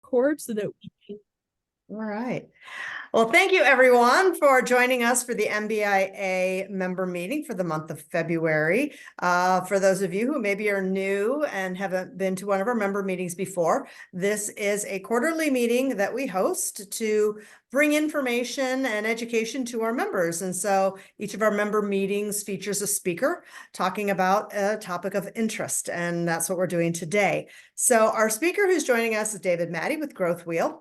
record so that we can. All right. Well, thank you everyone for joining us for the MBIA member meeting for the month of February. For those of you who maybe are new and haven't been to one of our member meetings before, this is a quarterly meeting that we host to bring information and education to our members. And so each of our member meetings features a speaker talking about a topic of interest, and that's what we're doing today. So our speaker who's joining us is David Madie with GrowthWheel.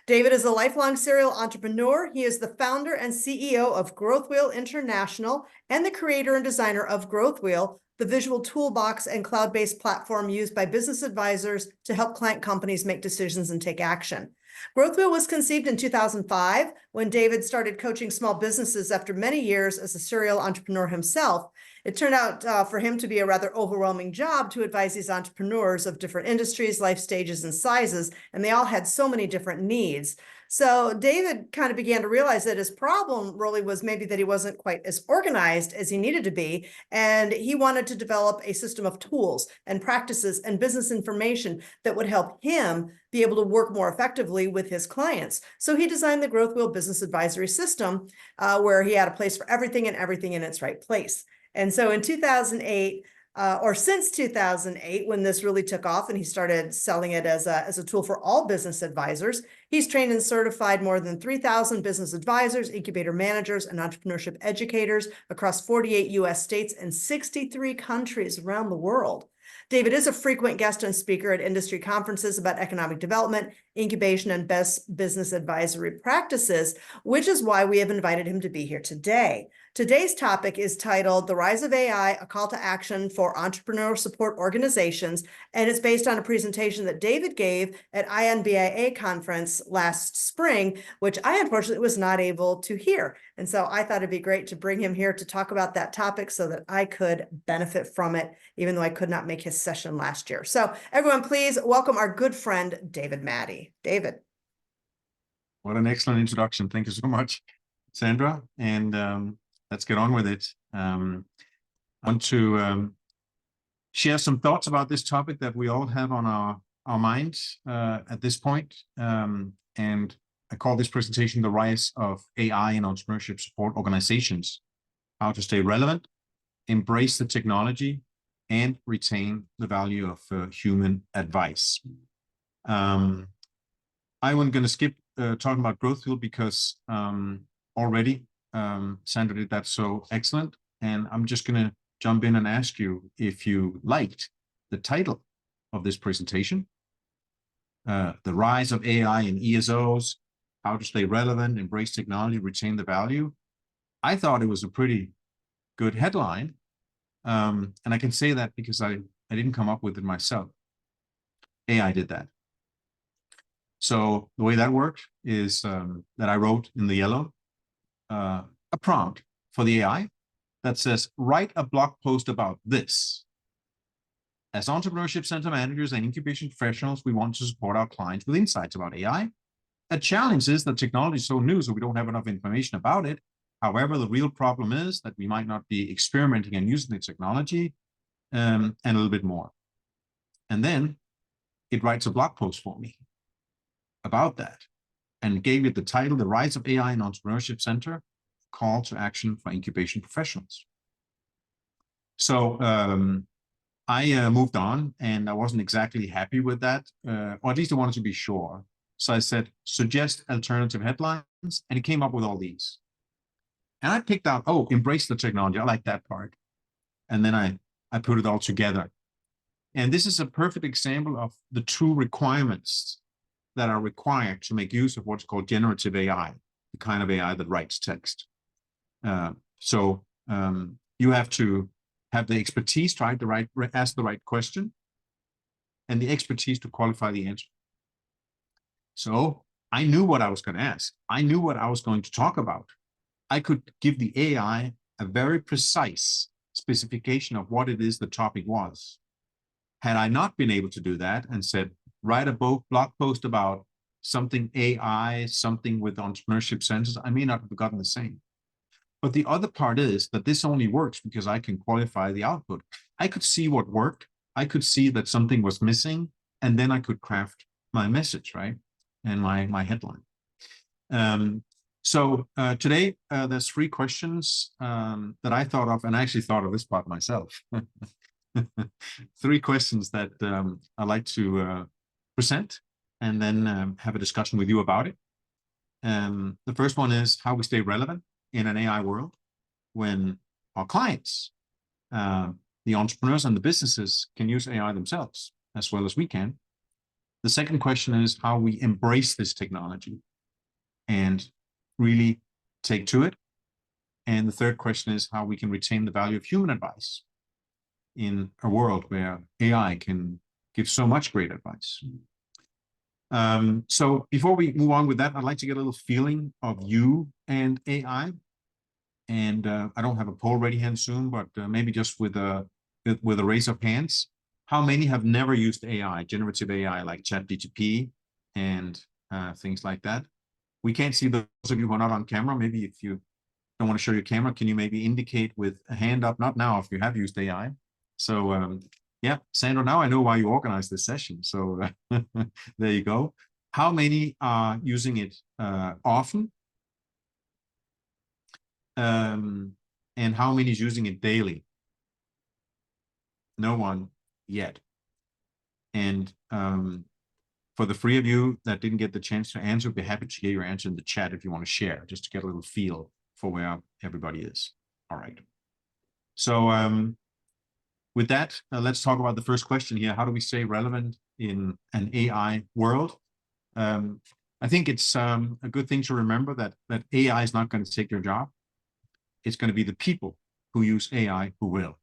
David is a lifelong serial entrepreneur. He is the founder and CEO of GrowthWheel International and the creator and designer of GrowthWheel, the visual toolbox and cloud-based platform used by business advisors to help client companies make decisions and take action. GrowthWheel was conceived in 2005 when David started coaching small businesses after many years as a serial entrepreneur himself. It turned out for him to be a rather overwhelming job to advise these entrepreneurs of different industries, life stages, and sizes, and they all had so many different needs. So David kind of began to realize that his problem really was maybe that he wasn't quite as organized as he needed to be, and he wanted to develop a system of tools and practices and business information that would help him be able to work more effectively with his clients. So he designed the GrowthWheel Business Advisory System, where he had a place for everything and everything in its right place. And so in 2008, or since 2008, when this really took off and he started selling it as a tool for all business advisors, he's trained and certified more than 3,000 business advisors, incubator managers, and entrepreneurship educators across 48 US states and 63 countries around the world. David is a frequent guest and speaker at industry conferences about economic development, incubation, and best business advisory practices, which is why we have invited him to be here today. Today's topic is titled The Rise of AI, a Call to Action for Entrepreneur Support Organizations, and it's based on a presentation that David gave at MBIA conference last spring, which I unfortunately was not able to hear. And so I thought it'd be great to bring him here to talk about that topic so that I could benefit from it, even though I could not make his session last year. So everyone, please welcome our good friend, David Madie. David. What an excellent introduction. Thank you so much, Sandra. And let's get on with it. I want to share some thoughts about this topic that we all have on our minds at this point. And I call this presentation The Rise of AI in Entrepreneurship Support Organizations, how to stay relevant, embrace the technology, and retain the value of human advice. I'm going to skip talking about GrowthWheel because already Sandra did that so excellent. And I'm just going to jump in and ask you if you liked the title of this presentation, The Rise of AI in ESOs, how to stay relevant, embrace technology, retain the value. I thought it was a pretty good headline. And I can say that because I didn't come up with it myself. AI did that. So the way that worked is that I wrote in the yellow a prompt for the AI that says, write a blog post about this. As entrepreneurship center managers and incubation professionals, we want to support our clients with insights about AI. A challenge is that technology is so new, so we don't have enough information about it. However, the real problem is that we might not be experimenting and using the technology and a little bit more. And then it writes a blog post for me about that and gave it the title, The Rise of AI in Entrepreneurship Center, Call to Action for Incubation Professionals. So I moved on and I wasn't exactly happy with that, or at least I wanted to be sure. So I said, suggest alternative headlines, and it came up with all these. And I picked out, oh, embrace the technology. I like that part. And then I put it all together. And this is a perfect example of the two requirements that are required to make use of what's called generative AI, the kind of AI that writes text. So you have to have the expertise to ask the right question and the expertise to qualify the answer. So I knew what I was going to ask. I knew what I was going to talk about. I could give the AI a very precise specification of what it is the topic was. Had I not been able to do that and said, write a blog post about something AI, something with entrepreneurship centers, I may not have gotten the same. But the other part is that this only works because I can qualify the output. I could see what worked. I could see that something was missing, and then I could craft my message, right? and my headline. So today there's 3 questions that I thought of, and I actually thought of this part myself. 3 questions that I'd like to present and then have a discussion with you about it. The first one is how we stay relevant in an AI world when our clients, the entrepreneurs and the businesses, can use AI themselves as well as we can. The second question is how we embrace this technology and really take to it. And the third question is how we can retain the value of human advice in a world where AI can give so much great advice. So before we move on with that, I'd like to get a little feeling of you and AI. And I don't have a poll ready hand soon, but maybe just with a raise of hands. How many have never used AI, generative AI, like ChatGPT and things like that? We can't see those of you who are not on camera. Maybe if you don't want to show your camera, can you maybe indicate with a hand up? Not now, if you have used AI. So yeah, Sandra, now I know why you organized this session. So there you go. How many are using it often? And how many is using it daily? No one yet. And for the 3 of you that didn't get the chance to answer, I'd be happy to get your answer in the chat if you want to share, just to get a little feel for where everybody is. All right. So with that, let's talk about the first question here. How do we stay relevant in an AI world? I think it's a good thing to remember that AI is not going to take your job. It's going to be the people who use AI who will.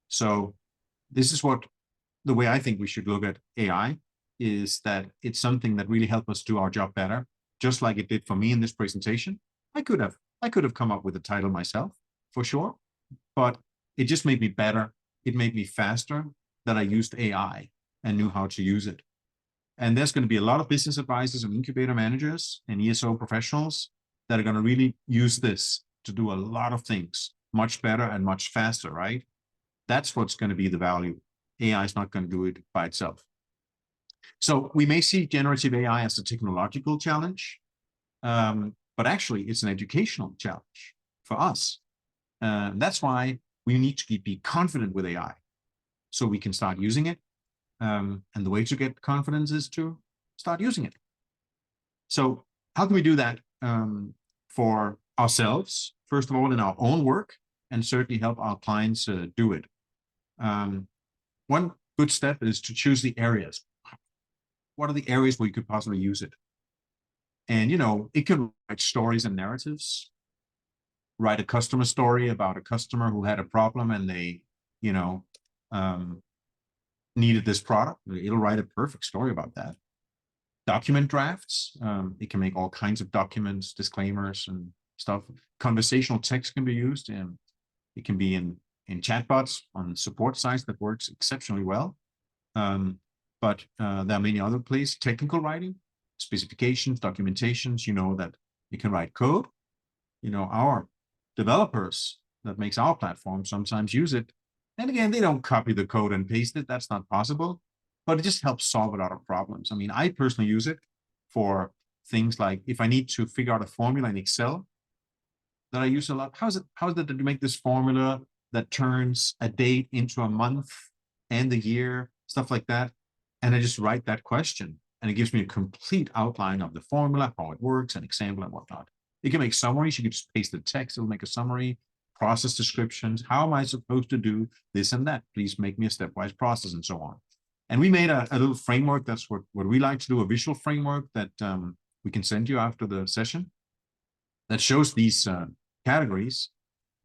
So this is what the way I think we should look at AI is that it's something that really helps us do our job better, just like it did for me in this presentation. I could have come up with a title myself, for sure, but it just made me better. It made me faster that I used AI and knew how to use it. And there's going to be a lot of business advisors and incubator managers and ESO professionals that are going to really use this to do a lot of things much better and much faster, right? That's what's going to be the value. AI is not going to do it by itself. So we may see generative AI as a technological challenge, but actually it's an educational challenge for us. That's why we need to be confident with AI so we can start using it. And the way to get confidence is to start using it. So how can we do that for ourselves, first of all, in our own work, and certainly help our clients do it? One good step is to choose the areas. What are the areas where you could possibly use it? And, you know, it can write stories and narratives, write a customer story about a customer who had a problem and they, you know, needed this product. It'll write a perfect story about that. Document drafts. It can make all kinds of documents, disclaimers and stuff. Conversational text can be used, and it can be in chatbots on support sites that works exceptionally well. But there are many other places. Technical writing, specifications, documentations. You know that you can write code. You know, our developers that makes our platform sometimes use it. And again, they don't copy the code and paste it. That's not possible. But it just helps solve a lot of problems. I mean, I personally use it for things like if I need to figure out a formula in Excel that I use a lot. How is it to make this formula that turns a date into a month and the year, stuff like that? And I just write that question and it gives me a complete outline of the formula, how it works, an example and whatnot. You can make summaries. You can just paste the text. It'll make a summary, process descriptions. How am I supposed to do this and that? Please make me a stepwise process and so on. And we made a little framework. That's what we like to do, a visual framework that we can send you after the session that shows these categories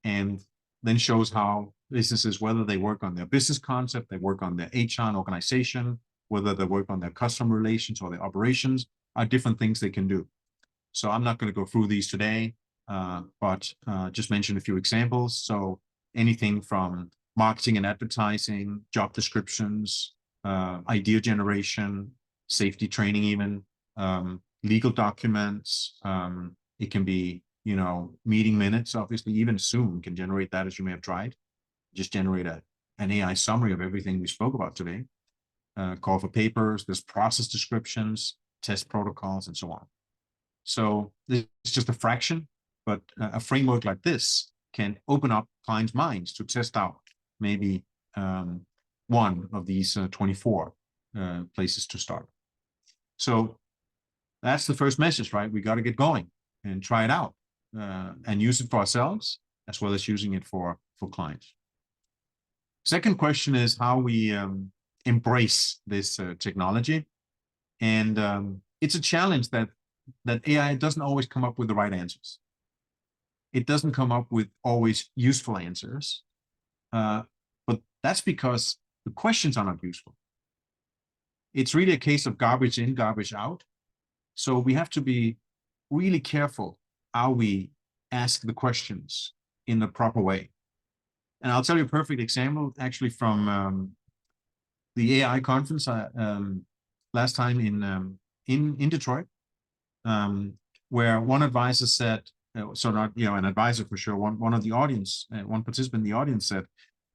and then shows how businesses, whether they work on their business concept, they work on their HR and organization, whether they work on their customer relations or their operations, are different things they can do. So I'm not going to go through these today, but just mention a few examples. So anything from marketing and advertising, job descriptions, idea generation, safety training, even legal documents. It can be, you know, meeting minutes. Obviously, even Zoom can generate that, as you may have tried. Just generate an AI summary of everything we spoke about today. Call for papers. There's process descriptions. test protocols, and so on. So this is just a fraction, but a framework like this can open up clients' minds to test out maybe one of these 24 places to start. So that's the first message, right? We got to get going and try it out and use it for ourselves as well as using it for clients. Second question is how we embrace this technology. And it's a challenge that AI doesn't always come up with the right answers. It doesn't come up with always useful answers. But that's because the questions are not useful. It's really a case of garbage in, garbage out. So we have to be really careful how we ask the questions in the proper way. And I'll tell you a perfect example, actually, from the AI conference last time in Detroit, where one advisor said, so not an advisor for sure, one of the audience, one participant in the audience said,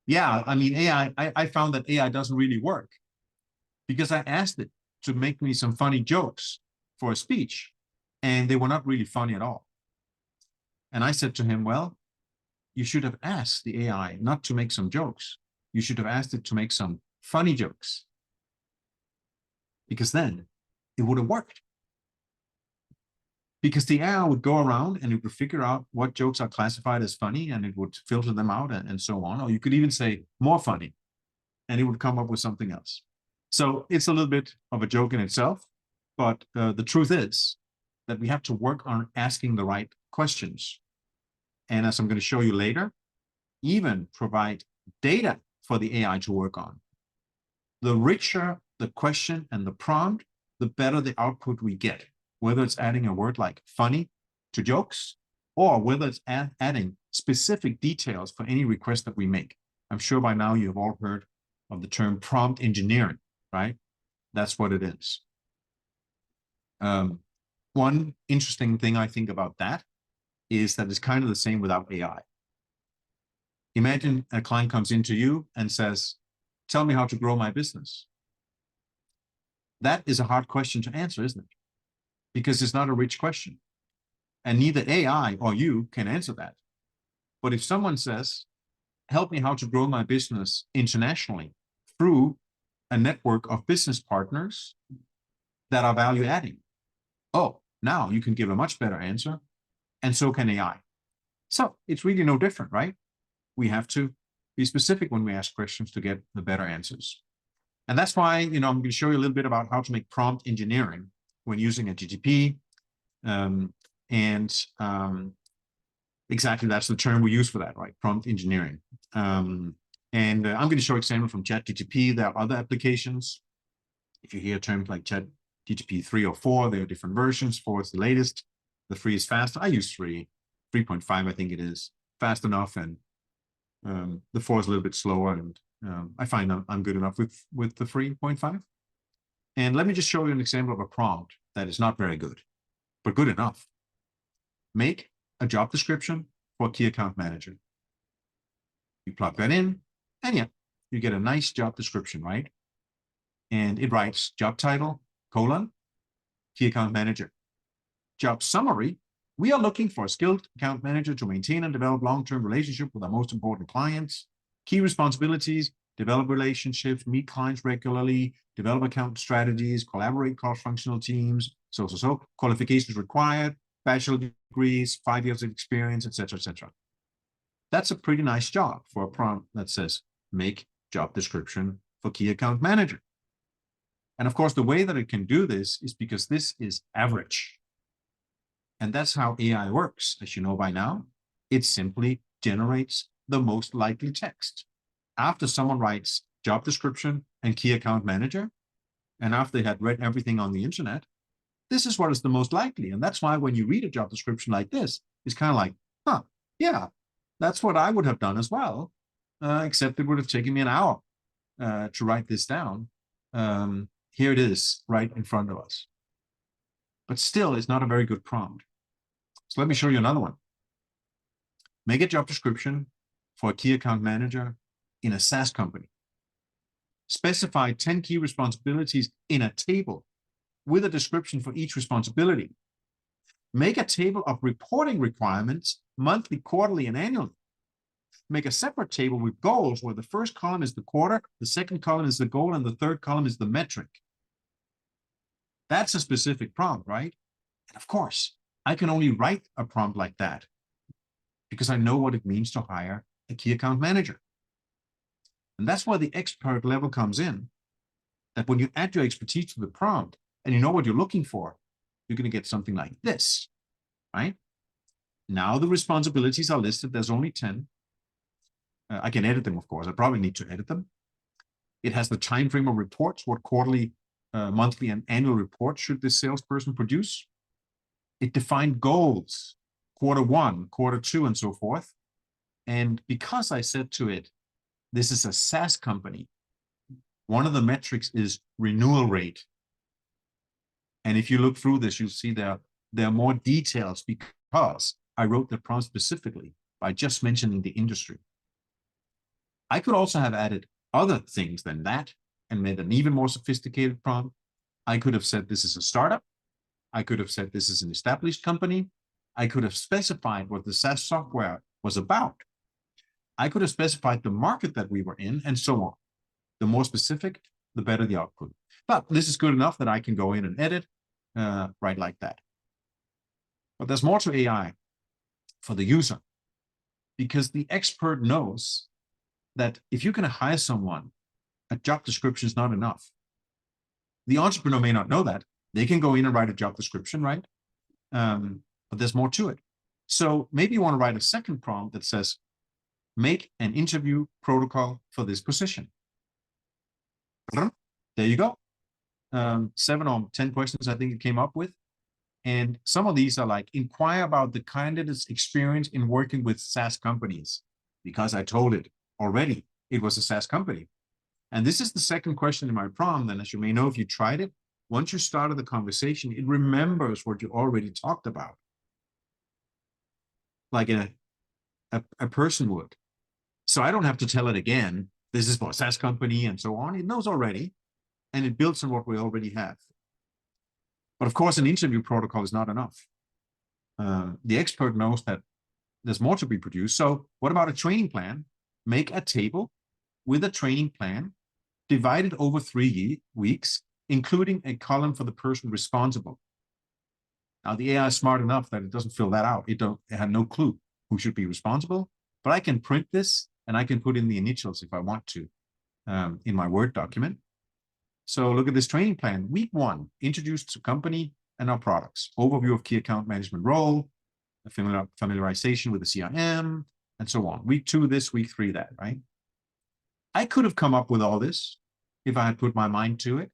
yeah, I mean, AI, I found that AI doesn't really work because I asked it to make me some funny jokes for a speech, and they were not really funny at all. And I said to him, well, you should have asked the AI not to make some jokes. You should have asked it to make some funny jokes, because then it would have worked. Because the AI would go around and it would figure out what jokes are classified as funny, and it would filter them out and so on. Or you could even say more funny, and it would come up with something else. So it's a little bit of a joke in itself, but the truth is that we have to work on asking the right questions. And as I'm going to show you later, even provide data for the AI to work on. The richer the question and the prompt, the better the output we get, whether it's adding a word like funny to jokes, or whether it's adding specific details for any request that we make. I'm sure by now you have all heard of the term prompt engineering, right? That's what it is. One interesting thing I think about that is that it's kind of the same without AI. Imagine a client comes into you and says, tell me how to grow my business. That is a hard question to answer, isn't it? Because it's not a rich question. And neither AI or you can answer that. But if someone says, help me how to grow my business internationally through a network of business partners that are value adding, oh, now you can give a much better answer, and so can AI. So it's really no different, right? We have to be specific when we ask questions to get the better answers. And that's why, I'm going to show you a little bit about how to make prompt engineering when using a GTP. Exactly, that's the term we use for that, right? Prompt engineering. I'm going to show example from ChatGTP. There are other applications. If you hear terms like ChatGTP 3 or 4, there are different versions. 4 is the latest. The 3 is fast. I use 3. 3.5, I think it is fast enough, and the 4 is a little bit slower, and I find I'm good enough with the 3.5. And let me just show you an example of a prompt that is not very good, but good enough. Make a job description for a key account manager. You plug that in, and yeah, you get a nice job description, right? And it writes job title, key account manager. Job summary, we are looking for a skilled account manager to maintain and develop long-term relationship with our most important clients. Key responsibilities, develop relationships, meet clients regularly, develop account strategies, collaborate cross-functional teams, so. Qualifications required, bachelor degrees, 5 years of experience, etc., etc. That's a pretty nice job for a prompt that says, make job description for key account manager. And of course, the way that it can do this is because this is average. And that's how AI works. As you know by now, it simply generates the most likely text. After someone writes job description and key account manager, and after they had read everything on the internet, this is what is the most likely. And that's why when you read a job description like this, it's kind of like, huh, yeah, that's what I would have done as well, except it would have taken me an hour to write this down. Here it is right in front of us. But still, it's not a very good prompt. So let me show you another one. Make a job description for a key account manager in a SaaS company. Specify 10 key responsibilities in a table with a description for each responsibility. Make a table of reporting requirements monthly, quarterly, and annually. Make a separate table with goals where the first column is the quarter, the second column is the goal, and the third column is the metric. That's a specific prompt, right? And of course, I can only write a prompt like that because I know what it means to hire a key account manager. And that's where the expert level comes in, that when you add your expertise to the prompt and you know what you're looking for, you're going to get something like this, right? Now the responsibilities are listed. There's only 10. I can edit them, of course. I probably need to edit them. It has the time frame of reports, what quarterly, monthly, and annual reports should this salesperson produce. It defined goals, quarter 1, quarter 2, and so forth. And because I said to it, this is a SaaS company, one of the metrics is renewal rate. And if you look through this, you'll see there are more details because I wrote the prompt specifically by just mentioning the industry. I could also have added other things than that and made an even more sophisticated prompt. I could have said this is a startup. I could have said this is an established company. I could have specified what the SaaS software was about. I could have specified the market that we were in, and so on. The more specific, the better the output. But this is good enough that I can go in and edit, right like that. But there's more to AI for the user, because the expert knows that if you're going to hire someone, a job description is not enough. The entrepreneur may not know that. They can go in and write a job description, right? But there's more to it. So maybe you want to write a second prompt that says, make an interview protocol for this position. There you go. 7 or 10 questions I think it came up with. And some of these are like, inquire about the candidate's experience in working with SaaS companies, because I told it already it was a SaaS company. And this is the second question in my prompt. And as you may know, if you tried it, once you started the conversation, it remembers what you already talked about, like a person would. So I don't have to tell it again, this is for a SaaS company and so on. It knows already, and it builds on what we already have. But of course, an interview protocol is not enough. The expert knows that there's more to be produced. So what about a training plan? Make a table with a training plan divided over 3 weeks, including a column for the person responsible. Now, the AI is smart enough that it doesn't fill that out. It had no clue who should be responsible, but I can print this and I can put in the initials if I want to in my Word document. So look at this training plan. Week 1, introduce to company and our products. Overview of key account management role, familiarization with the CRM, and so on. Week 2, this, week 3, that, right? I could have come up with all this if I had put my mind to it,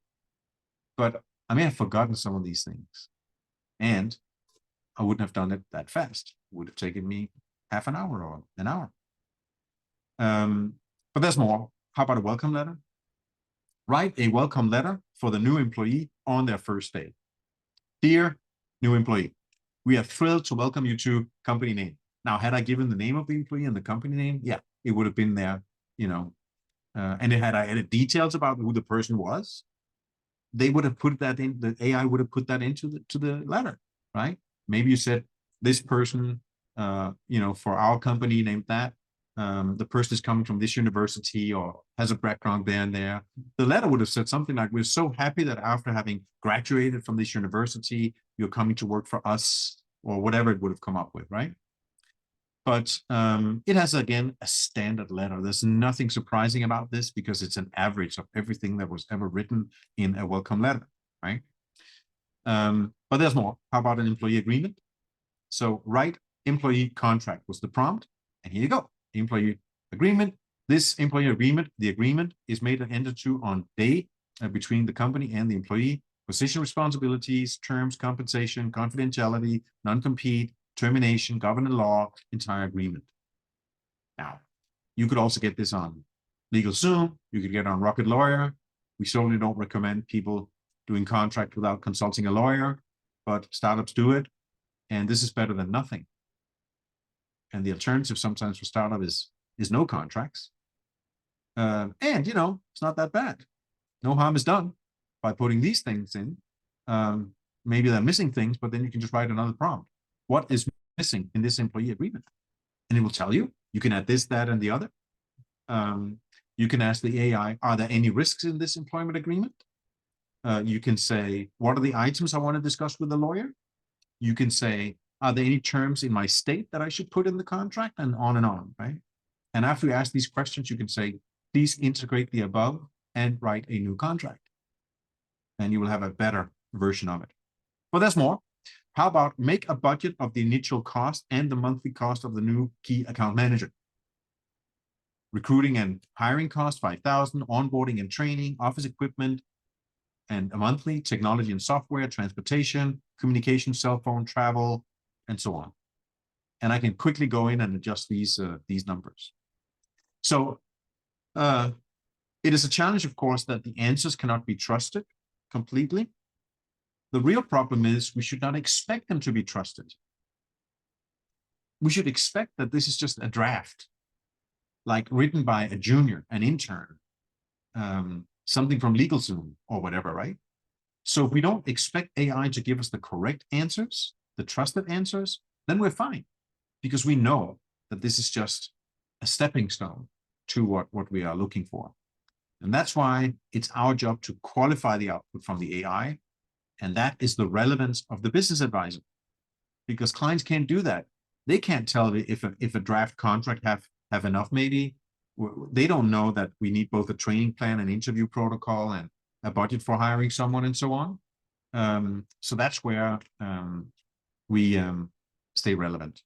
but I may have forgotten some of these things. And I wouldn't have done it that fast. It would have taken me half an hour or an hour. But there's more. How about a welcome letter? Write a welcome letter for the new employee on their first day. Dear new employee, we are thrilled to welcome you to company name. Now, had I given the name of the employee and the company name, yeah, it would have been there, you know. And had I added details about who the person was, they would have put that in, the AI would have put that into the letter, right? Maybe you said this person, you know, for our company named that, the person is coming from this university or has a background there and there. The letter would have said something like, we're so happy that after having graduated from this university, you're coming to work for us, or whatever it would have come up with, right? But it has, again, a standard letter. There's nothing surprising about this because it's an average of everything that was ever written in a welcome letter, right? But there's more. How about an employee agreement? So write employee contract was the prompt. And here you go. Employee agreement. This employee agreement, the agreement is made and entered to on day between the company and the employee. Position responsibilities, terms, compensation, confidentiality, non-compete, termination, government law, entire agreement. Now, you could also get this on LegalZoom. You could get it on Rocket Lawyer. We certainly don't recommend people doing contract without consulting a lawyer, but startups do it. And this is better than nothing. And the alternative sometimes for startup is no contracts. And, you know, it's not that bad. No harm is done by putting these things in. Maybe they're missing things, but then you can just write another prompt. What is missing in this employee agreement? And it will tell you. You can add this, that, and the other. You can ask the AI, are there any risks in this employment agreement? You can say, what are the items I want to discuss with the lawyer? You can say, are there any terms in my state that I should put in the contract? And on, right? And after you ask these questions, you can say, please integrate the above and write a new contract. And you will have a better version of it. But there's more. How about make a budget of the initial cost and the monthly cost of the new key account manager? Recruiting and hiring cost, 5,000, onboarding and training, office equipment, and a monthly, technology and software, transportation, communication, cell phone, travel, and so on. And I can quickly go in and adjust these numbers. So it is a challenge, of course, that the answers cannot be trusted completely. The real problem is we should not expect them to be trusted. We should expect that this is just a draft, like written by a junior, an intern, something from LegalZoom or whatever, right? So if we don't expect AI to give us the correct answers, the trusted answers, then we're fine, because we know that this is just a stepping stone to what we are looking for. And that's why it's our job to qualify the output from the AI. And that is the relevance of the business advisor, because clients can't do that. They can't tell if a draft contract have enough, maybe. They don't know that we need both a training plan, an interview protocol, and a budget for hiring someone, and so on. So that's where we stay relevant.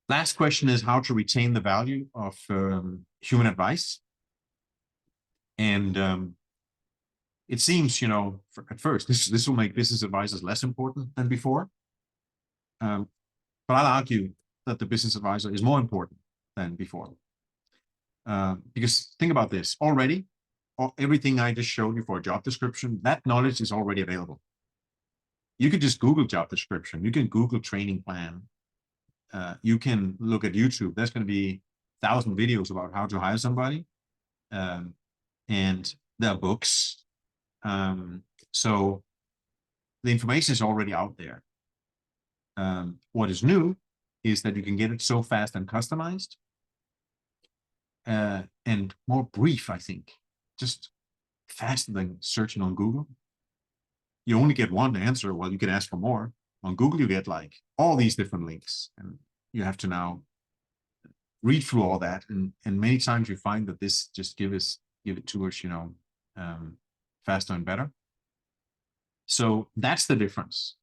Last question is how to retain the value of human advice. And it seems, at first, this will make business advisors less important than before. But I'll argue that the business advisor is more important than before. Because think about this, already, everything I just showed you for a job description, that knowledge is already available. You could just Google job description. You can Google training plan. You can look at YouTube. There's going to be 1,000 videos about how to hire somebody. And there are books. So the information is already out there. What is new is that you can get it so fast and customized and more brief, I think, just faster than searching on Google. You only get one answer. Well, you can ask for more. On Google, you get like all these different links, and you have to now read through all that. And many times you find that this just give it to us, faster and better. So that's the difference.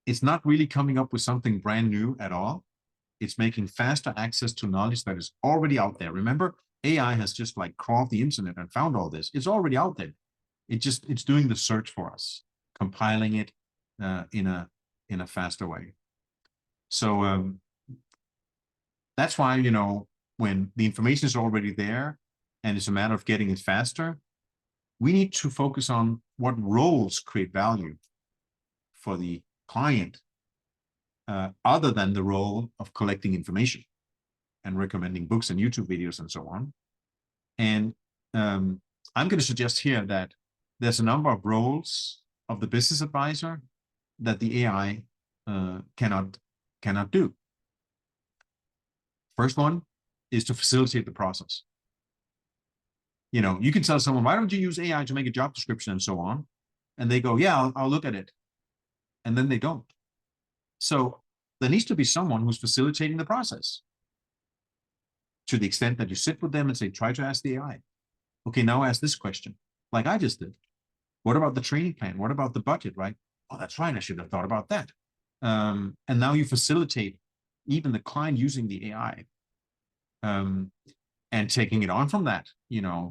It's not really coming up with something brand new at all. It's making faster access to knowledge that is already out there. Remember, AI has just like crawled the internet and found all this. It's already out there. It's doing the search for us, compiling it in a faster way. So that's why, when the information is already there and it's a matter of getting it faster, we need to focus on what roles create value for the client, other than the role of collecting information and recommending books and YouTube videos and so on. And I'm going to suggest here that there's a number of roles of the business advisor that the AI cannot do. First one is to facilitate the process. You can tell someone, why don't you use AI to make a job description and so on? And they go, yeah, I'll look at it. And then they don't. So there needs to be someone who's facilitating the process, to the extent that you sit with them and say, try to ask the AI. Okay, now ask this question, like I just did. What about the training plan? What about the budget, right? Oh, that's right, I should have thought about that. And now you facilitate even the client using the AI and taking it on from that,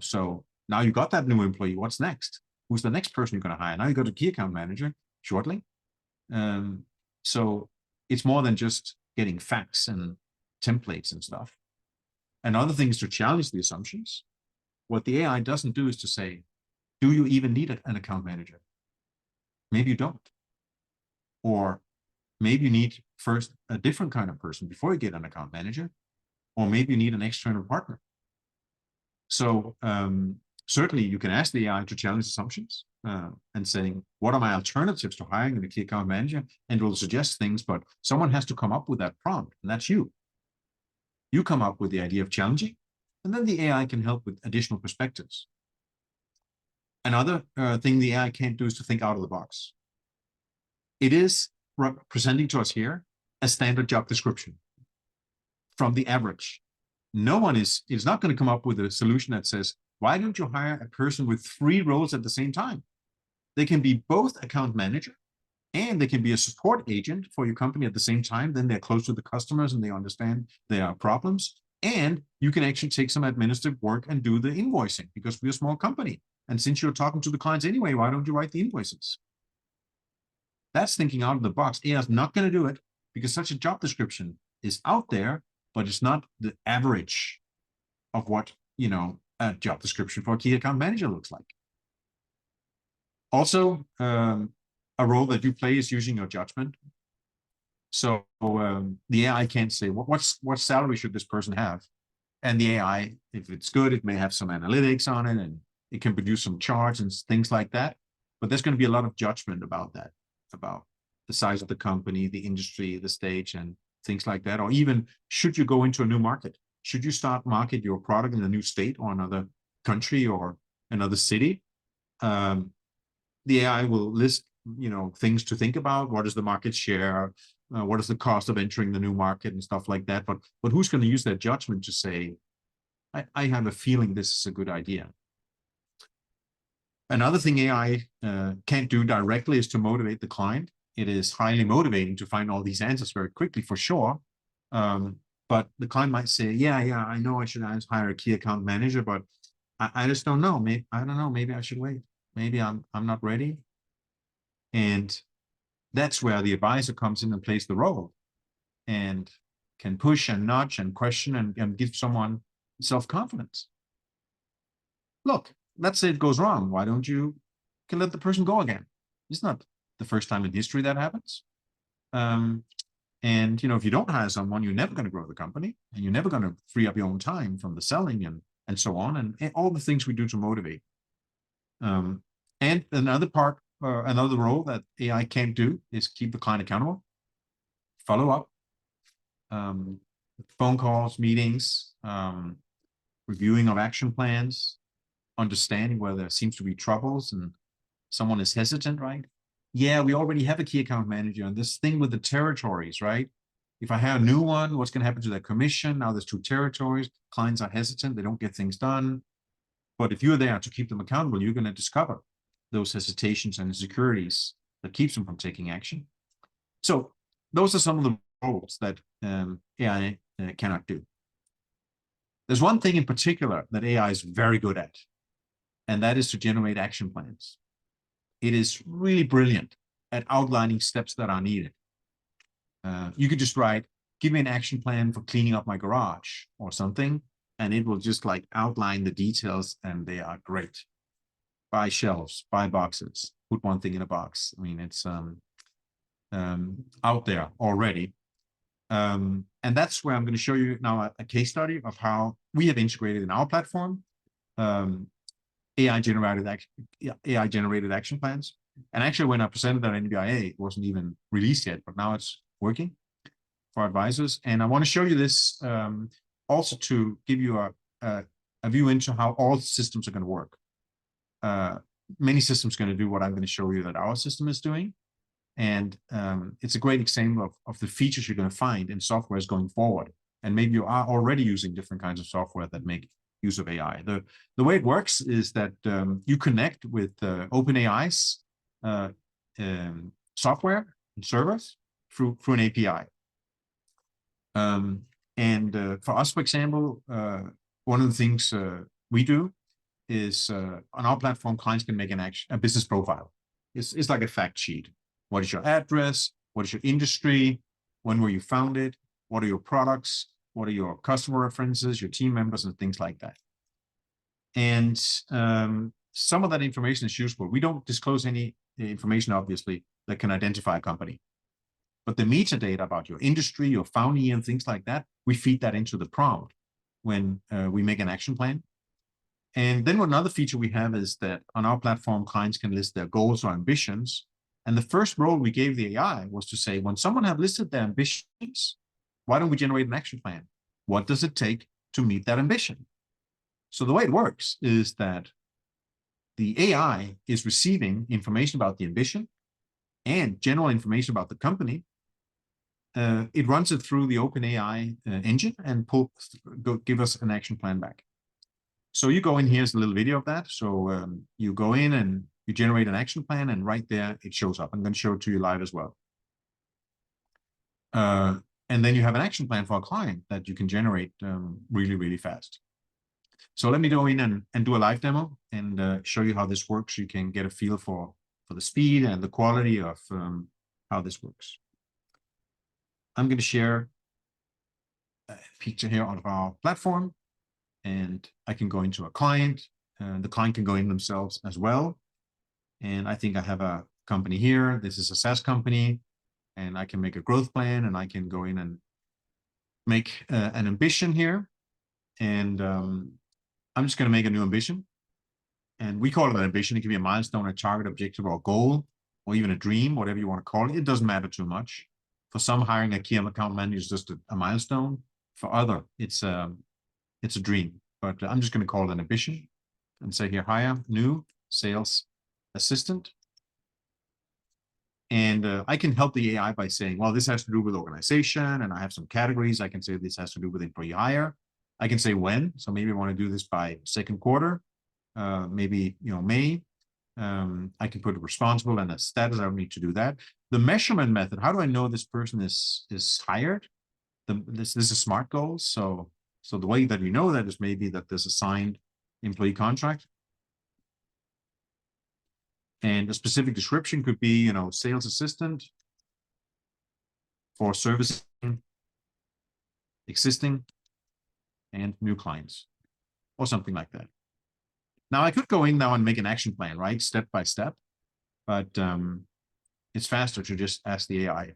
So now you got that new employee. What's next? Who's the next person you're going to hire? Now you got a key account manager shortly. So it's more than just getting facts and templates and stuff. Another thing is to challenge the assumptions. What the AI doesn't do is to say, do you even need an account manager? Maybe you don't. Or maybe you need first a different kind of person before you get an account manager. Or maybe you need an external partner. So certainly you can ask the AI to challenge assumptions and saying, what are my alternatives to hiring a key account manager? And it will suggest things, but someone has to come up with that prompt, and that's you. You come up with the idea of challenging, and then the AI can help with additional perspectives. Another thing the AI can't do is to think out of the box. It is presenting to us here a standard job description from the average. No one is not going to come up with a solution that says, why don't you hire a person with 3 roles at the same time? They can be both account manager and they can be a support agent for your company at the same time. Then they're close to the customers and they understand their problems. And you can actually take some administrative work and do the invoicing because we're a small company. And since you're talking to the clients anyway, why don't you write the invoices? That's thinking out of the box. AI is not going to do it because such a job description is out there, but it's not the average of what, a job description for a key account manager looks like. Also, a role that you play is using your judgment. So the AI can't say, what salary should this person have? And the AI, if it's good, it may have some analytics on it and it can produce some charts and things like that. But there's going to be a lot of judgment about that, about the size of the company, the industry, the stage, and things like that. Or even, should you go into a new market? Should you start market your product in a new state or another country or another city? The AI will list, things to think about. What is the market share? What is the cost of entering the new market and stuff like that? But who's going to use that judgment to say, I have a feeling this is a good idea? Another thing AI can't do directly is to motivate the client. It is highly motivating to find all these answers very quickly, for sure. But the client might say, yeah, I know I should hire a key account manager, but I just don't know. Maybe I don't know. Maybe I should wait. Maybe I'm not ready. And that's where the advisor comes in and plays the role and can push and nudge and question and give someone self-confidence. Look, let's say it goes wrong. Why don't you can let the person go again? It's not the first time in history that happens. And if you don't hire someone, you're never going to grow the company, and you're never going to free up your own time from the selling and so on, and all the things we do to motivate. And another part, another role that AI can't do is keep the client accountable, follow up, phone calls, meetings, reviewing of action plans, understanding where there seems to be troubles and someone is hesitant, right? Yeah, we already have a key account manager, and this thing with the territories, right? If I hire a new one, what's going to happen to their commission? Now there's 2 territories. Clients are hesitant. They don't get things done. But if you're there to keep them accountable, you're going to discover those hesitations and insecurities that keeps them from taking action. So those are some of the roles that AI cannot do. There's one thing in particular that AI is very good at, and that is to generate action plans. It is really brilliant at outlining steps that are needed. You could just write, give me an action plan for cleaning up my garage or something, and it will just outline the details, and they are great. Buy shelves, buy boxes, put one thing in a box. I mean, it's out there already. And that's where I'm going to show you now a case study of how we have integrated in our platform AI-generated action plans. And actually, when I presented that at MBIA, it wasn't even released yet, but now it's working for advisors. And I want to show you this also to give you a view into how all systems are going to work. Many systems are going to do what I'm going to show you that our system is doing. And it's a great example of the features you're going to find in softwares going forward. And maybe you are already using different kinds of software that make use of AI. The way it works is that you connect with OpenAI's software and servers through an API. For us, for example, one of the things we do is on our platform, clients can make a business profile. It's like a fact sheet. What is your address? What is your industry? When were you founded? What are your products? What are your customer references, your team members, and things like that? And some of that information is useful. We don't disclose any information, obviously, that can identify a company. But the metadata about your industry, your founding year, and things like that, we feed that into the prompt when we make an action plan. And then another feature we have is that on our platform, clients can list their goals or ambitions. And the first role we gave the AI was to say, when someone have listed their ambitions, why don't we generate an action plan? What does it take to meet that ambition? So the way it works is that the AI is receiving information about the ambition and general information about the company. It runs it through the OpenAI engine and give us an action plan back. So you go in, here's a little video of that. So you go in and you generate an action plan, and right there it shows up. I'm going to show it to you live as well. And then you have an action plan for a client that you can generate really, really fast. So let me go in and do a live demo and show you how this works. You can get a feel for the speed and the quality of how this works. I'm going to share a picture here on our platform, and I can go into a client. The client can go in themselves as well. And I think I have a company here. This is a SaaS company, and I can make a growth plan, and I can go in and make an ambition here. And I'm just going to make a new ambition. And we call it an ambition. It can be a milestone, a target, objective, or a goal, or even a dream, whatever you want to call it. It doesn't matter too much. For some, hiring a key account manager is just a milestone. For other, it's a dream. But I'm just going to call it an ambition and say here, hire new sales assistant. And I can help the AI by saying, well, this has to do with organization, and I have some categories. I can say this has to do with employee hire. I can say when. So maybe I want to do this by second quarter, maybe May. I can put a responsible and a status. I don't need to do that. The measurement method. How do I know this person is hired? This is smart goals. So the way that we know that is maybe that there's a signed employee contract. And a specific description could be, sales assistant for servicing existing and new clients, or something like that. Now I could go in now and make an action plan, right? Step by step, but it's faster to just ask the AI.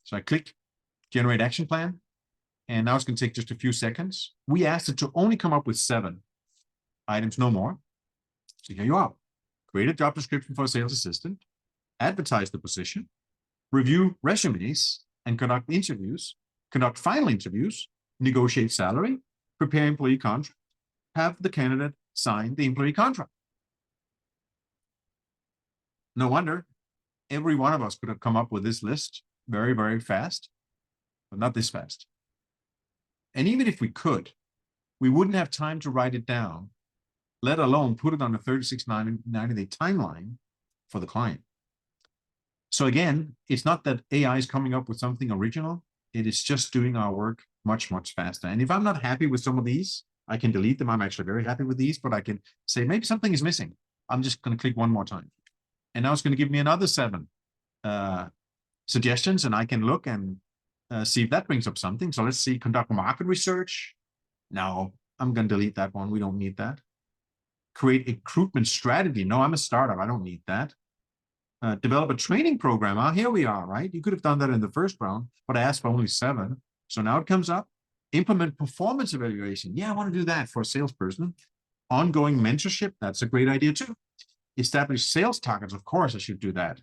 So I click generate action plan, and now it's going to take just a few seconds. We asked it to only come up with 7 items, no more. So here you are. Create a job description for a sales assistant, advertise the position, review resumes, and conduct interviews, conduct final interviews, negotiate salary, prepare employee contract, have the candidate sign the employee contract. No wonder every one of us could have come up with this list very, very fast, but not this fast. And even if we could, we wouldn't have time to write it down, let alone put it on a 90-day timeline for the client. So again, it's not that AI is coming up with something original. It is just doing our work much, much faster. And if I'm not happy with some of these, I can delete them. I'm actually very happy with these, but I can say maybe something is missing. I'm just going to click one more time. And now it's going to give me another 7 suggestions, and I can look and see if that brings up something. So let's see, conduct market research. No, I'm going to delete that one. We don't need that. Create a recruitment strategy. No, I'm a startup. I don't need that. Develop a training program. Here we are, right? You could have done that in the first round, but I asked for only 7. So now it comes up. Implement performance evaluation. Yeah, I want to do that for a salesperson. Ongoing mentorship. That's a great idea too. Establish sales targets. Of course, I should do that.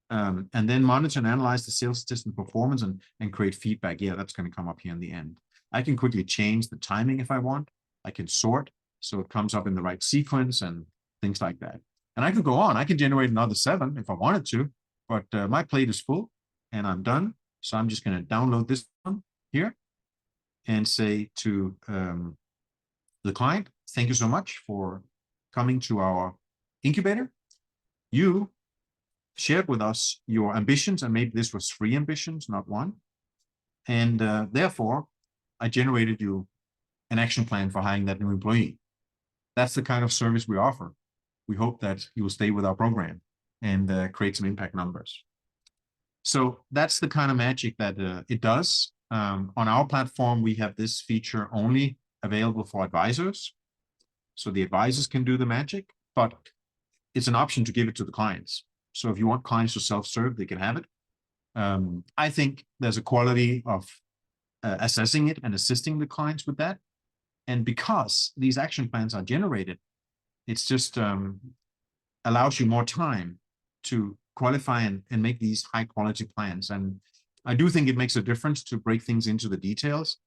And then monitor and analyze the sales assistant performance and create feedback. Yeah, that's going to come up here in the end. I can quickly change the timing if I want. I can sort so it comes up in the right sequence and things like that. And I could go on. I can generate another 7 if I wanted to, but my plate is full and I'm done. So I'm just going to download this one here and say to the client, thank you so much for coming to our incubator. You shared with us your ambitions, and maybe this was 3 ambitions, not 1. And therefore, I generated you an action plan for hiring that new employee. That's the kind of service we offer. We hope that you will stay with our program and create some impact numbers. So that's the kind of magic that it does. On our platform, we have this feature only available for advisors. So the advisors can do the magic, but it's an option to give it to the clients. So if you want clients to self-serve, they can have it. I think there's a quality of assessing it and assisting the clients with that. And because these action plans are generated It's just allows you more time to qualify and make these high quality plans. And I do think it makes a difference to break things into the details.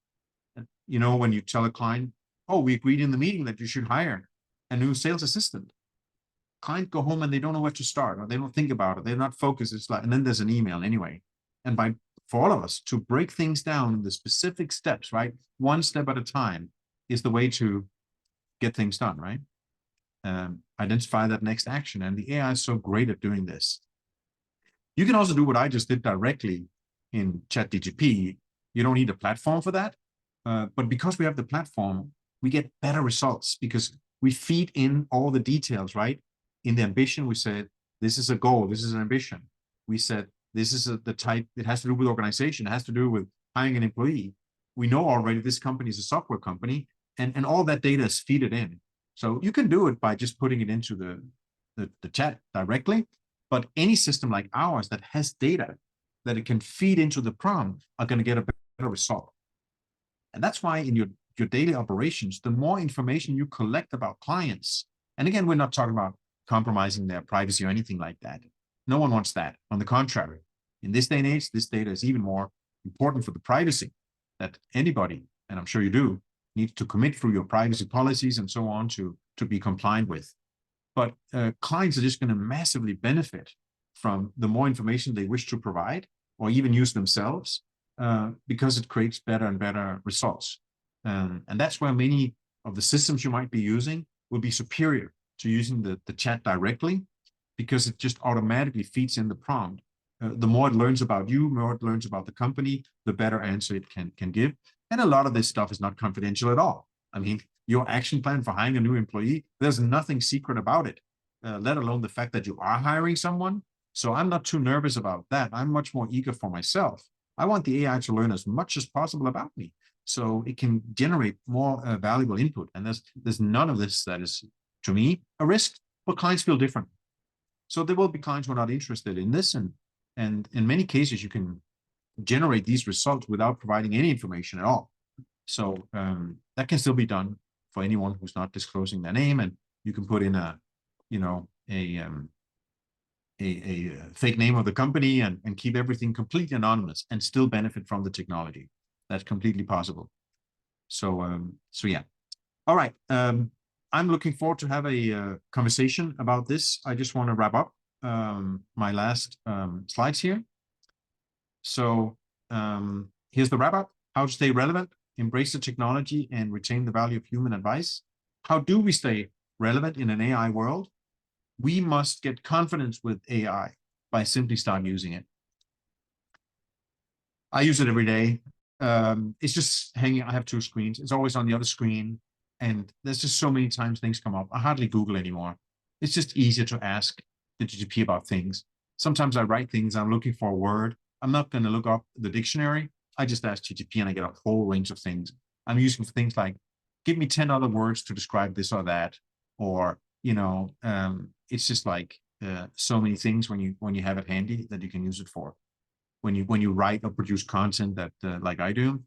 You know, when you tell a client, oh, we agreed in the meeting that you should hire a new sales assistant. Client go home and they don't know where to start, or they don't think about it. They're not focused. It's like, and then there's an email anyway. And for all of us to break things down in the specific steps, right? One step at a time is the way to get things done, right? Identify that next action. And the AI is so great at doing this. You can also do what I just did directly in ChatGPT. You don't need a platform for that. But because we have the platform, we get better results because we feed in all the details, right? In the ambition, we said, this is a goal, this is an ambition. We said, this is the type, it has to do with organization, it has to do with hiring an employee. We know already this company is a software company, and all that data is feeded in. So you can do it by just putting it into the chat directly, but any system like ours that has data that it can feed into the prompt are going to get a better result. And that's why in your daily operations, the more information you collect about clients, and again, we're not talking about compromising their privacy or anything like that. No one wants that. On the contrary, in this day and age, this data is even more important for the privacy that anybody, and I'm sure you do, needs to commit through your privacy policies and so on to be compliant with. But clients are just going to massively benefit from the more information they wish to provide or even use themselves because it creates better and better results. And that's where many of the systems you might be using will be superior to using the chat directly, because it just automatically feeds in the prompt. The more it learns about you, the more it learns about the company, the better answer it can give. And a lot of this stuff is not confidential at all. I mean, your action plan for hiring a new employee, there's nothing secret about it, let alone the fact that you are hiring someone. So I'm not too nervous about that. I'm much more eager for myself. I want the AI to learn as much as possible about me so it can generate more valuable input. And there's none of this that is, to me, a risk, but clients feel different. So there will be clients who are not interested in this. And in many cases, you can generate these results without providing any information at all. So that can still be done for anyone who's not disclosing their name. And you can put in a fake name of the company and keep everything completely anonymous and still benefit from the technology. That's completely possible. So yeah. All right. I'm looking forward to have a conversation about this. I just want to wrap up my last slides here. So here's the wrap up. How to stay relevant, embrace the technology, and retain the value of human advice. How do we stay relevant in an AI world? We must get confidence with AI by simply start using it. I use it every day. It's just hanging. I have two screens. It's always on the other screen. And there's just so many times things come up. I hardly Google anymore. It's just easier to ask the GP about things. Sometimes I write things, I'm looking for a word. I'm not going to look up the dictionary. I just ask GTP and I get a whole range of things. I'm using things like, give me 10 other words to describe this or that. Or, it's just like so many things when you have it handy that you can use it for. When you write or produce content that like I do.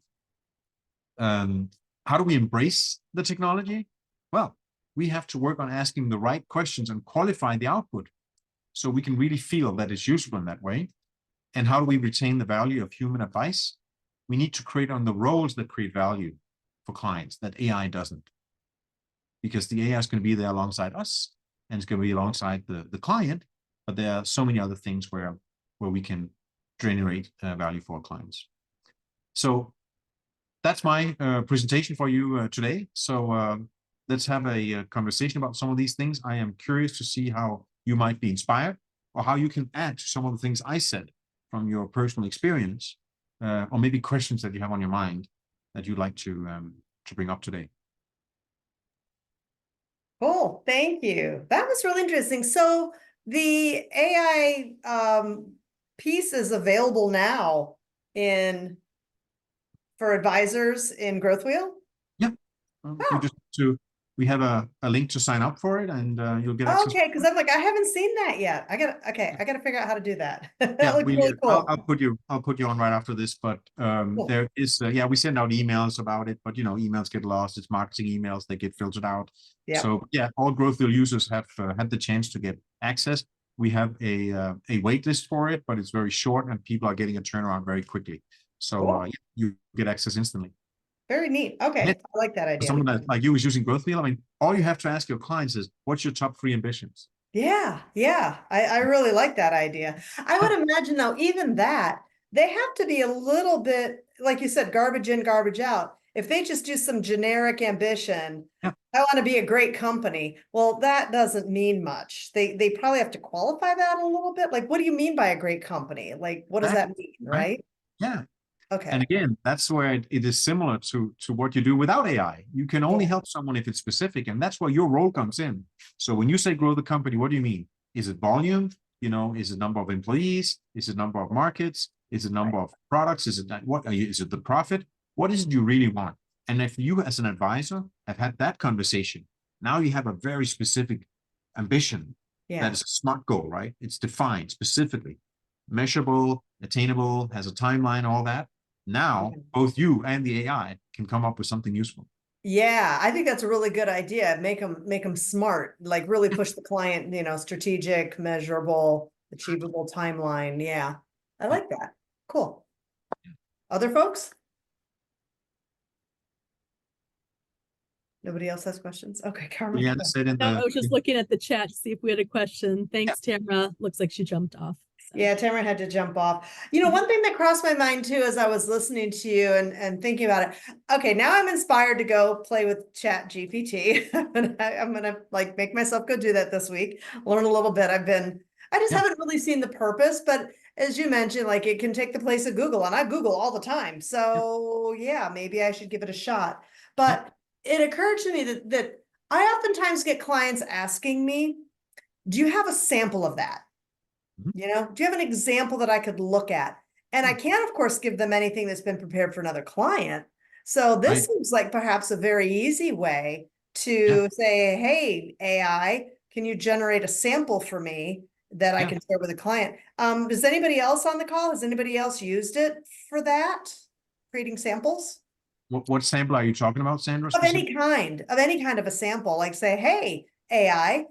How do we embrace the technology? Well, we have to work on asking the right questions and qualify the output so we can really feel that it's useful in that way. And how do we retain the value of human advice? We need to create on the roles that create value for clients that AI doesn't. Because the AI is going to be there alongside us and it's going to be alongside the client, but there are so many other things where we can generate value for our clients. So that's my presentation for you today. So let's have a conversation about some of these things. I am curious to see how you might be inspired or how you can add to some of the things I said from your personal experience, or maybe questions that you have on your mind that you'd like to bring up today. Cool, thank you. That was really interesting. So the AI piece is available now for advisors in GrowthWheel? Yeah, we we have a link to sign up for it, and you'll get access. Okay, because I'm like, I haven't seen that yet. I gotta figure out how to do that. That Yeah, looks really cool. I'll put you on right after this, but Cool. there is yeah, we send out emails about it, but emails get lost. It's marketing emails, they get filtered out. Yeah. So yeah, all GrowthWheel users have had the chance to get access. We have a wait list for it, but it's very short, and people are getting a turnaround very quickly. So Cool. you get access instantly. Very neat. Okay, I like that idea. Someone that like you is using GrowthWheel. I mean, all you have to ask your clients is, "What's your top 3 ambitions?" Yeah, I really like that idea. I would imagine though, even that, they have to be a little bit, like you said, garbage in, garbage out. If they just do some generic ambition, Yeah. I want to be a great company. Well, that doesn't mean much. They probably have to qualify that a little bit. Like, what do you mean by a great company? Like, what does that mean, right? Yeah. Okay. And again, that's where it is similar to what you do without AI. You can only help someone if it's specific, and that's where your role comes in. So when you say grow the company, what do you mean? Is it volume? Is it number of employees? Is it number of markets? Is it number of products? Is it is it the profit? What is it you really want? And if you as an advisor have had that conversation, now you have a very specific ambition. Yeah. That is a SMART goal, right? It's defined specifically, measurable, attainable, has a timeline, all that. Now, both you and the AI can come up with something useful. Yeah, I think that's a really good idea. Make them smart, like really push the client, strategic, measurable, achievable timeline. Yeah, I like that. Cool. Other folks? Nobody else has questions? Okay, Carmen. Leanna said in No, the I was just looking at the chat to see if we had a question. Thanks, Tamara. Looks like she jumped off. So. Yeah, Tamara had to jump off. One thing that crossed my mind too as I was listening to you and thinking about it. Okay, now I'm inspired to go play with Chat GPT. I'm gonna like make myself go do that this week. Learn a little bit. I just haven't really seen the purpose, but as you mentioned, like it can take the place of Google, and I Google all the time. So yeah, maybe I should give it a shot. But it occurred to me that I oftentimes get clients asking me, do you have a sample of that? Do you have an example that I could look at? And I can't, of course, give them anything that's been prepared for another client. So this seems like perhaps a very easy way to say, hey, AI, can you generate a sample for me that I can share with a client? Does anybody else on the call? Has anybody else used it for that? Creating samples? What sample are you talking about, Sandra? Of any kind of a sample, like say, hey, AI,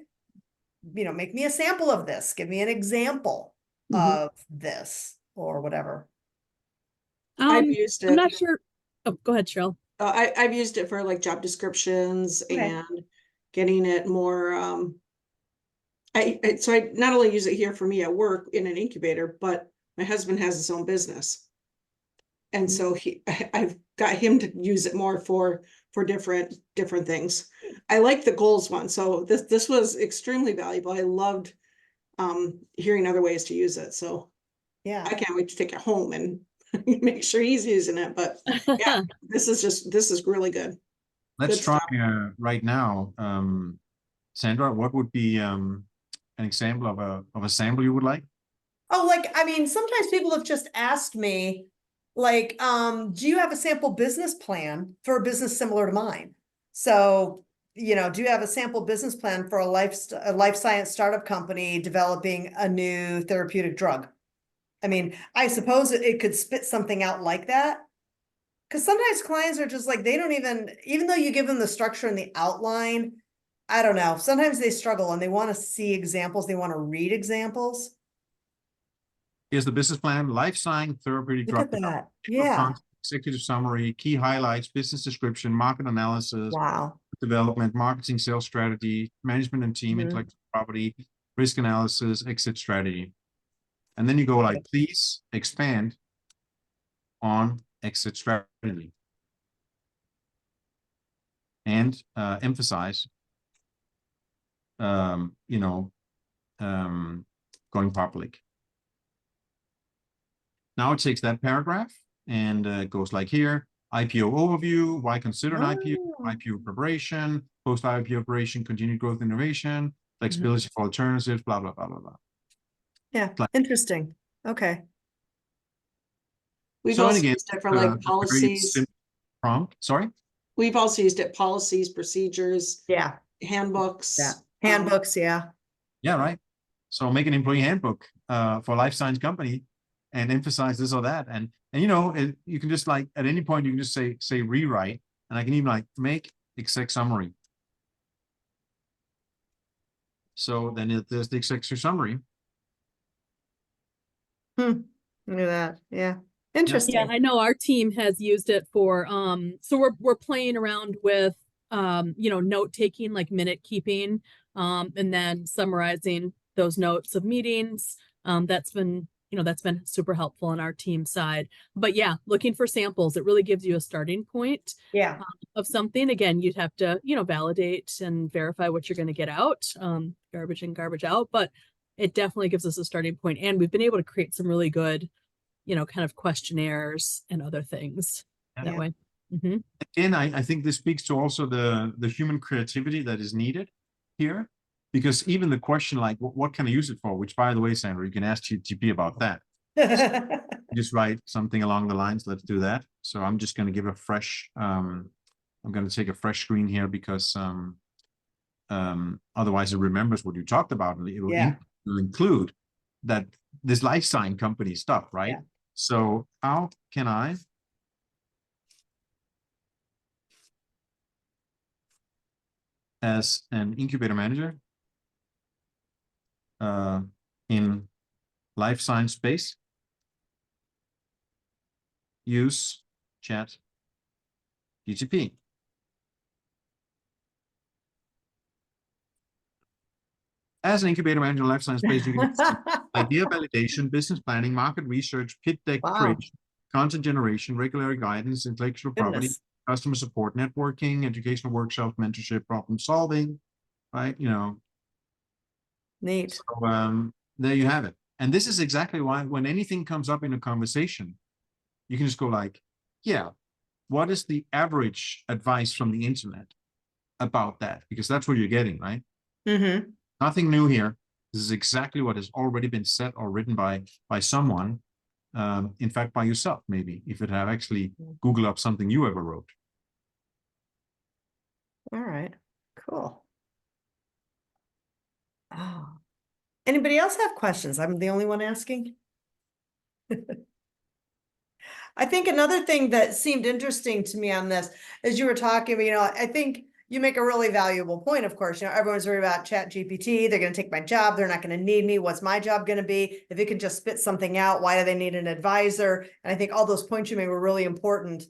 make me a sample of this. Give me an example of this or whatever. I've used it. I'm not sure. Oh, go ahead, Cheryl. I've used it for like job descriptions and getting it more. So I not only use it here for me at work in an incubator, but my husband has his own business. And so I've got him to use it more for different things. I like the goals one. So this was extremely valuable. I loved hearing other ways to use it. So yeah, I can't wait to take it home and make sure he's using it. But yeah, this is really good. Let's try right now. Sandra, what would be an example of a sample you would like? Oh, sometimes people have just asked me, like, do you have a sample business plan for a business similar to mine? So, do you have a sample business plan for a life science startup company developing a new therapeutic drug? I suppose it could spit something out like that. Because sometimes clients are just like, they don't even though you give them the structure and the outline, I don't know. Sometimes they struggle and they want to see examples. They want to read examples. Here's the business plan: life science therapeutic drug. Look at that. Yeah. Executive summary, key highlights, business description, market analysis, wow, development, marketing, sales strategy, management and team, intellectual property, risk analysis, exit strategy. And then you go like, please expand on exit strategy and emphasize, going public. Now it takes that paragraph and goes like here: IPO overview, why consider an IPO, IPO preparation, post-IPO operation, continued growth innovation, flexibility for alternatives, blah, blah, blah, blah, blah. Yeah, interesting. Okay. We've also used it for like policies. Prompt, sorry? We've also used it, policies, procedures, Yeah, handbooks. yeah. Handbooks, yeah. Yeah, right. So make an employee handbook for a life science company and emphasize this or that. And you know, you can just like at any point you can just say rewrite, and I can even like make exec summary. So then there's the executive summary. Look at that. Yeah. Yeah, Interesting. I know our team has used it for so we're playing around with you know, note taking, like minute keeping, and then summarizing those notes of meetings. That's been, you know, that's been super helpful on our team side. But yeah, looking for samples, it really gives you a starting point Yeah. of something. Again, you'd have to, you know, validate and verify what you're going to get out, garbage in, garbage out, but it definitely gives us a starting point. And we've been able to create some really good, you know, kind of questionnaires and other things that Yeah. way. Mm-hmm. Again, I think this speaks to also the human creativity that is needed here, because even the question like, what can I use it for? Which, by the way, Sandra, you can ask GTP about that. Just write something along the lines. Let's do that. So I'm just going to give a fresh. I'm going to take a fresh screen here because otherwise it remembers what you talked about, and it will, Yeah. will include that this life science company stuff, right? Yeah. So how can I? As an incubator manager in life science space, use chat GTP. As an incubator manager in life science space, you can use idea validation, business planning, market research, pitch deck Wow. creation, content generation, regulatory guidance, intellectual property, Goodness. customer support, networking, educational workshop, mentorship, problem solving, right? You know, Neat. so there you have it. And this is exactly why when anything comes up in a conversation, you can just go like, yeah, what is the average advice from the internet about that? Because that's what you're getting, right? Mm-hmm. Nothing new here. This is exactly what has already been said or written by someone. In fact, by yourself, maybe, if it had actually Google up something you ever wrote. All right. Cool. Oh. Anybody else have questions? I'm the only one asking. I think another thing that seemed interesting to me on this, as you were talking, you know, I think you make a really valuable point, of course. You know, everyone's worried about Chat GPT. They're going to take my job. They're not going to need me. What's my job going to be? If it can just spit something out, why do they need an advisor? And I think all those points you made were really important.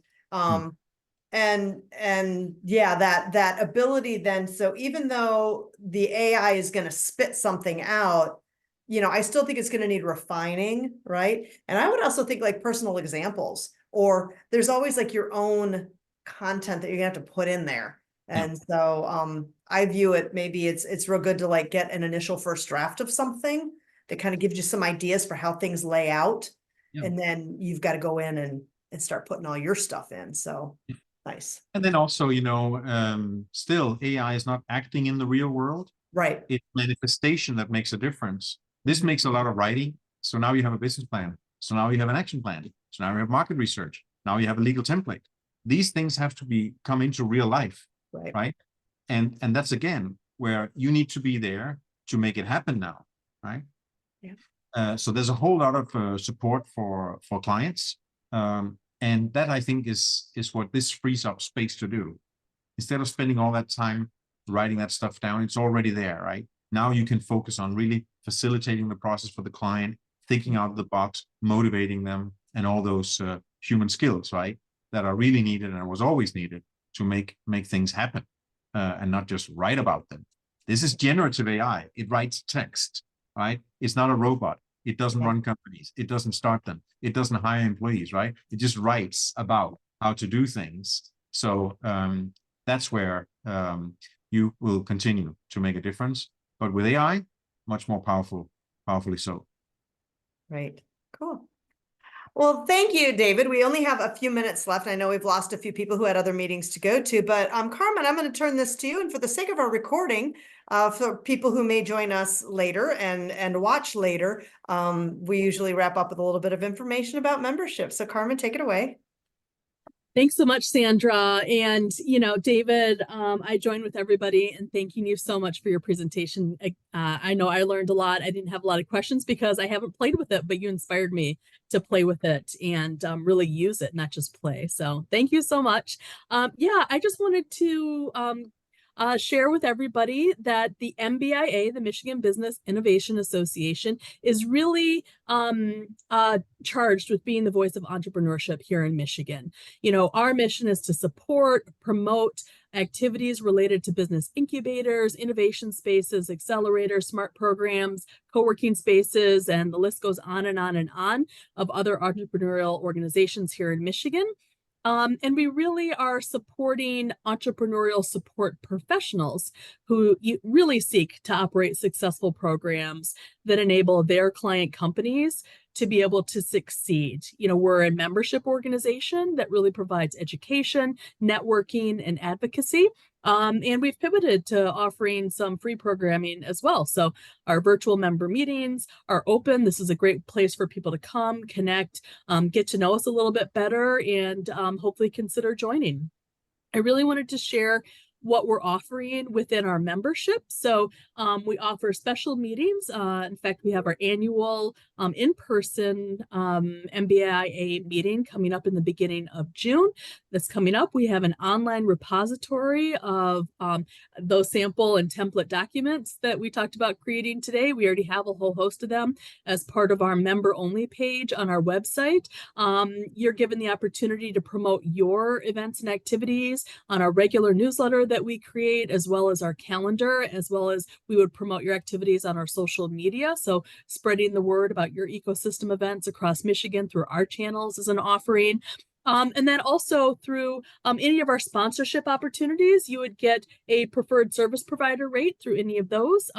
And yeah, that ability then, so even though the AI is going to spit something out, you know, I still think it's going to need refining, right? And I would also think like personal examples, or there's always like your own content that you're gonna have to put in there. And so I view it, maybe it's real good to like get an initial first draft of something that kind of gives you some ideas for how things lay out. Yeah. And then you've got to go in and start putting all your stuff in. So nice. And then also, you know, still AI is not acting in the real world. Right. It's manifestation that makes a difference. This makes a lot of writing. So now you have a business plan. So now you have an action plan. So now you have market research. Now you have a legal template. These things have to come into real life, right? And that's again where you need to be there to make it happen now, right? Yeah. So there's a whole lot of support for clients, and that I think is what this frees up space to do. Instead of spending all that time writing that stuff down, it's already there, right? Now you can focus on really facilitating the process for the client, thinking out of the box, motivating them, and all those human skills, right, that are really needed and was always needed to make things happen, and not just write about them. This is generative AI. It writes text, right? It's not a robot. It doesn't run companies. It doesn't start them. It doesn't hire employees, right? It just writes about how to do things. So that's where you will continue to make a difference. But with AI, much more powerfully so. Right. Cool. Well, thank you, David. We only have a few minutes left. I know we've lost a few people who had other meetings to go to, but Carmen, I'm going to turn this to you. And for the sake of our recording, for people who may join us later and watch later, we usually wrap up with a little bit of information about membership. So Carmen, take it away. Thanks so much, Sandra. And, David, I join with everybody in thanking you so much for your presentation. I know I learned a lot. I didn't have a lot of questions because I haven't played with it, but you inspired me to play with it and really use it, not just play. So thank you so much. Yeah, I just wanted to share with everybody that the MBIA, the Michigan Business Innovation Association, is really charged with being the voice of entrepreneurship here in Michigan. Our mission is to support, promote activities related to business incubators, innovation spaces, accelerators, smart programs, co-working spaces, and the list goes on and on and on of other entrepreneurial organizations here in Michigan. And we really are supporting entrepreneurial support professionals who really seek to operate successful programs that enable their client companies to be able to succeed. We're a membership organization that really provides education, networking, and advocacy. And we've pivoted to offering some free programming as well. So our virtual member meetings are open. This is a great place for people to come, connect, get to know us a little bit better, and hopefully consider joining. I really wanted to share what we're offering within our membership. So we offer special meetings. In fact, we have our annual in-person MBIA meeting coming up in the beginning of June. That's coming up. We have an online repository of those sample and template documents that we talked about creating today. We already have a whole host of them as part of our member-only page on our website. You're given the opportunity to promote your events and activities on our regular newsletter that we create, as well as our calendar, as well as we would promote your activities on our social media. So spreading the word about your ecosystem events across Michigan through our channels is an offering. And then also through any of our sponsorship opportunities, you would get a preferred service provider rate through any of those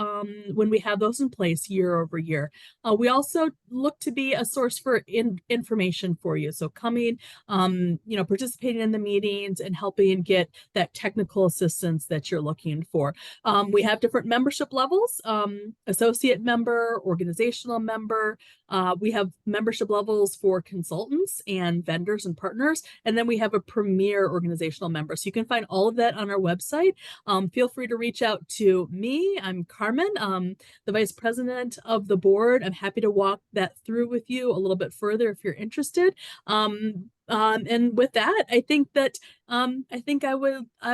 when we have those in place year over year. We also look to be a source for information for you. So coming, participating in the meetings and helping get that technical assistance that you're looking for. We have different membership levels, associate member, organizational member. We have membership levels for consultants and vendors and partners. And then we have a premier organizational member. So you can find all of that on our website. Feel free to reach out to me. I'm Carmen, the vice president of the board. I'm happy to walk that through with you a little bit further if you're interested. And with that, I think I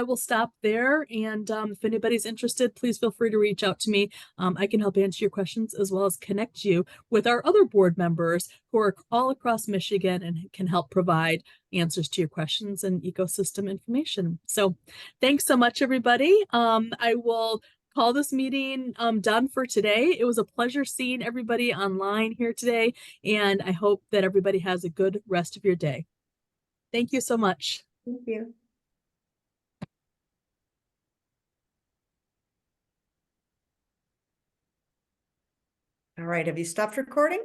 will stop there. And if anybody's interested, please feel free to reach out to me. I can help answer your questions as well as connect you with our other board members who are all across Michigan and can help provide answers to your questions and ecosystem information. So thanks so much, everybody. I will call this meeting done for today. It was a pleasure seeing everybody online here today, and I hope that everybody has a good rest of your day. Thank you so much. Thank you. All right, have you stopped recording?